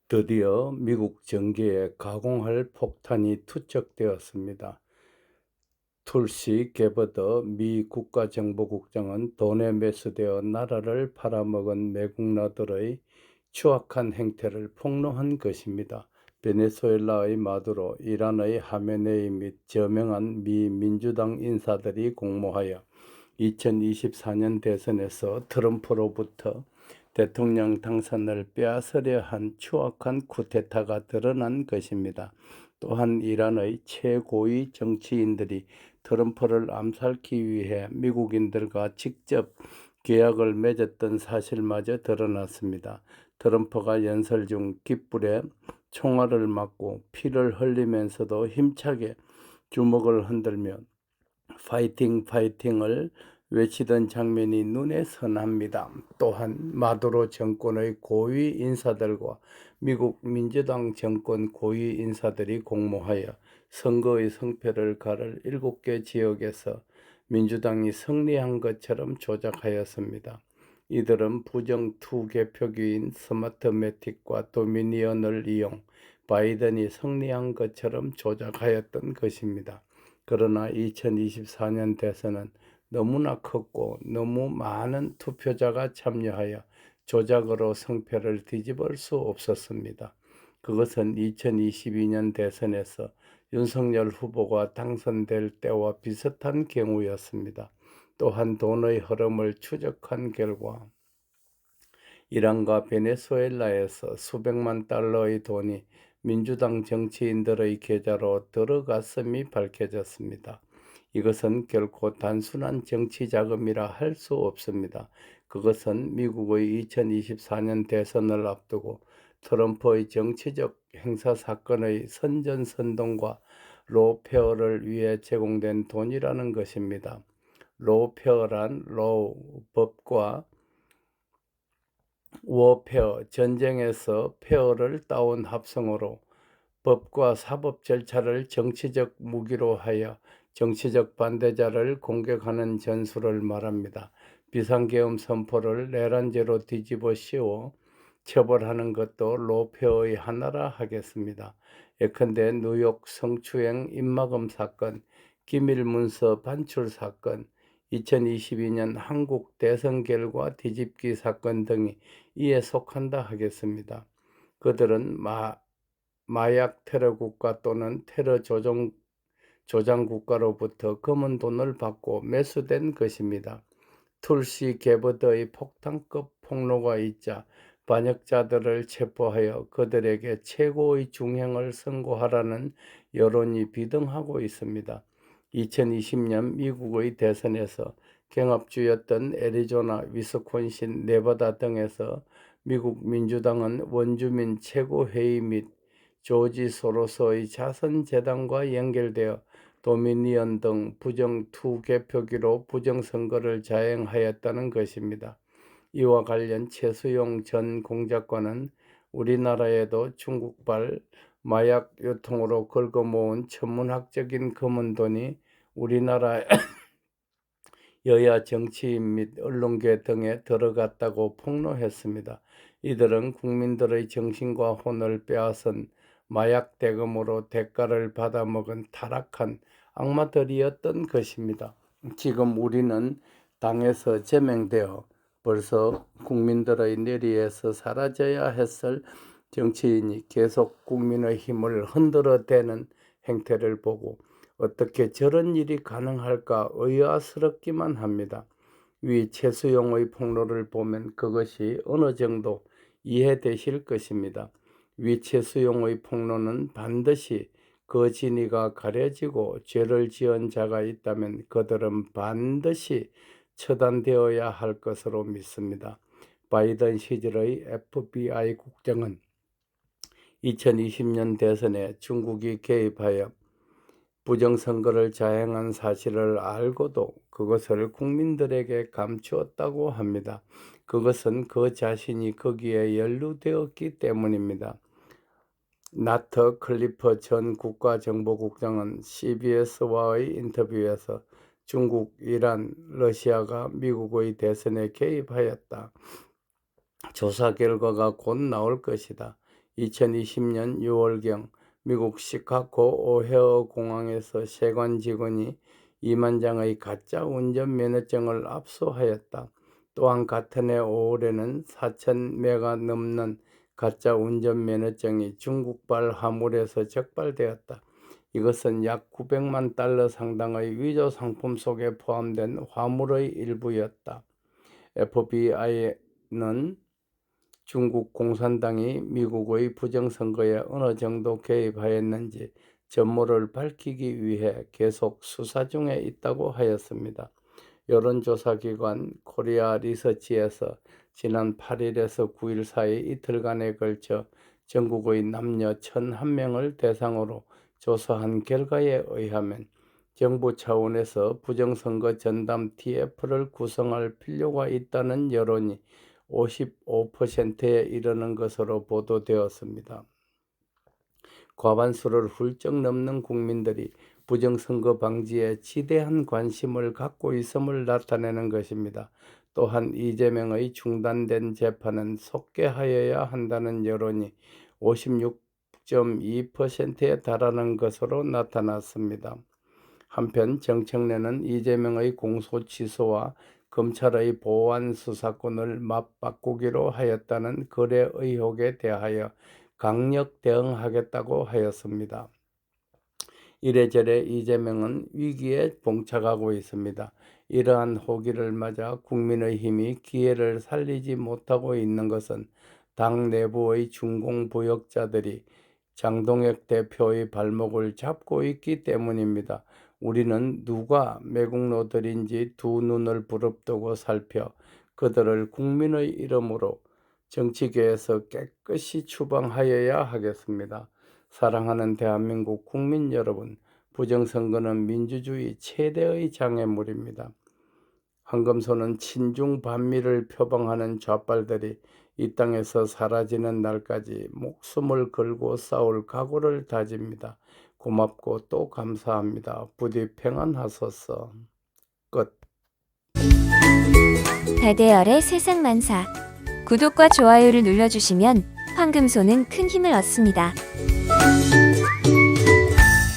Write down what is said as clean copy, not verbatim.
드디어 미국 전기에 가공할 폭탄이 투척되었습니다. 툴시 게버더 미 국가정보국장은 돈에 매수되어 나라를 팔아먹은 매국노들의 추악한 행태를 폭로한 것입니다. 베네수엘라의 마두로, 이란의 하메네이 및 저명한 미 민주당 인사들이 공모하여 2024년 대선에서 트럼프로부터 대통령 당선을 빼앗으려 한 추악한 쿠데타가 드러난 것입니다. 또한 이란의 최고위 정치인들이 트럼프를 암살하기 위해 미국인들과 직접 계약을 맺었던 사실마저 드러났습니다. 트럼프가 연설 중 깃불에 총알을 맞고 피를 흘리면서도 힘차게 주먹을 흔들며 파이팅 파이팅을 외치던 장면이 눈에 선합니다. 또한 마두로 정권의 고위 인사들과 미국 민주당 정권 고위 인사들이 공모하여 선거의 성패를 가를 7개 지역에서 민주당이 승리한 것처럼 조작하였습니다. 이들은 부정 투개표기인 스마트매틱과 도미니언을 이용 바이든이 승리한 것처럼 조작하였던 것입니다. 그러나 2024년 대선은 너무나 컸고 너무 많은 투표자가 참여하여 조작으로 성패를 뒤집을 수 없었습니다. 그것은 2022년 대선에서 윤석열 후보가 당선될 때와 비슷한 경우였습니다. 또한 돈의 흐름을 추적한 결과 이란과 베네수엘라에서 수백만 달러의 돈이 민주당 정치인들의 계좌로 들어갔음이 밝혀졌습니다. 이것은 결코 단순한 정치 자금이라 할 수 없습니다. 그것은 미국의 2024년 대선을 앞두고 트럼프의 정치적 행사 사건의 선전선동과 로페어를 위해 제공된 돈이라는 것입니다. 로페어란 법과 워페어, 전쟁에서 페어를 따온 합성어로 법과 사법 절차를 정치적 무기로 하여 정치적 반대자를 공격하는 전술을 말합니다. 비상계엄 선포를 내란죄로 뒤집어 씌워 처벌하는 것도 로페어의 하나라 하겠습니다. 예컨대 뉴욕 성추행 입막음 사건, 기밀문서 반출 사건, 2022년 한국 대선 결과 뒤집기 사건 등이 이에 속한다 하겠습니다. 그들은 마약 테러 국가 또는 테러 조장 국가로부터 검은 돈을 받고 매수된 것입니다. 툴시 게버드의 폭탄급 폭로가 있자 반역자들을 체포하여 그들에게 최고의 중형을 선고하라는 여론이 비등하고 있습니다. 2020년 미국의 대선에서 경합주였던 애리조나, 위스콘신, 네바다 등에서 미국 민주당은 원주민 최고회의 및 조지 소로스의 자선재단과 연결되어 도미니언 등 부정 투개표기로 부정선거를 자행하였다는 것입니다. 이와 관련 최수용 전 공작관은 우리나라에도 중국발 마약 유통으로 긁어모은 천문학적인 검은 돈이 우리나라 여야 정치인 및 언론계 등에 들어갔다고 폭로했습니다. 이들은 국민들의 정신과 혼을 빼앗은 마약 대금으로 대가를 받아먹은 타락한 악마들이었던 것입니다. 지금 우리는 당에서 제명되어 벌써 국민들의 내리에서 사라져야 했을 정치인이 계속 국민의 힘을 흔들어대는 행태를 보고 어떻게 저런 일이 가능할까 의아스럽기만 합니다. 위 최수용의 폭로를 보면 그것이 어느 정도 이해되실 것입니다. 위 최수용의 폭로는 반드시 그 진위가 가려지고 죄를 지은 자가 있다면 그들은 반드시 처단되어야 할 것으로 믿습니다. 바이든 시절의 FBI 국장은 2020년 대선에 중국이 개입하여 부정선거를 자행한 사실을 알고도 그것을 국민들에게 감추었다고 합니다. 그것은 그 자신이 거기에 연루되었기 때문입니다. 나트 클리퍼 전 국가정보국장은 CBS와의 인터뷰에서 중국, 이란, 러시아가 미국의 대선에 개입하였다. 조사 결과가 곧 나올 것이다. 2020년 6월경 미국 시카고 오헤어 공항에서 세관 직원이 2만 장의 가짜 운전면허증을 압수하였다. 또한 같은 해 5월에는 4,000매가 넘는 가짜 운전면허증이 중국발 화물에서 적발되었다. 이것은 약 900만 달러 상당의 위조 상품 속에 포함된 화물의 일부였다. FBI는 중국 공산당이 미국의 부정선거에 어느 정도 개입하였는지 전모를 밝히기 위해 계속 수사 중에 있다고 하였습니다. 여론조사기관 코리아 리서치에서 지난 8일에서 9일 사이 이틀간에 걸쳐 전국의 남녀 1,001명을 대상으로 조사한 결과에 의하면 정부 차원에서 부정선거 전담 TF를 구성할 필요가 있다는 여론이 55%에 이르는 것으로 보도되었습니다. 과반수를 훌쩍 넘는 국민들이 부정선거 방지에 지대한 관심을 갖고 있음을 나타내는 것입니다. 또한 이재명의 중단된 재판은 속개하여야 한다는 여론이 56.2%에 달하는 것으로 나타났습니다. 한편 정청래는 이재명의 공소 취소와 검찰의 보완 수사권을 맞바꾸기로 하였다는 거래 의혹에 대하여 강력 대응하겠다고 하였습니다. 이래저래 이재명은 위기에 봉착하고 있습니다. 이러한 호기를 맞아 국민의힘이 기회를 살리지 못하고 있는 것은 당 내부의 중공부역자들이 장동혁 대표의 발목을 잡고 있기 때문입니다. 우리는 누가 매국노들인지 두 눈을 부릅뜨고 살펴 그들을 국민의 이름으로 정치계에서 깨끗이 추방하여야 하겠습니다. 사랑하는 대한민국 국민 여러분, 부정선거는 민주주의 최대의 장애물입니다. 황금소는 친중 반미를 표방하는 좌빨들이 이 땅에서 사라지는 날까지 목숨을 걸고 싸울 각오를 다집니다. 고맙고 또 감사합니다. 부디 평안하소서. 끝. 배대열의 세상만사. 구독과 좋아요를 눌러주시면 황금소는 큰 힘을 얻습니다.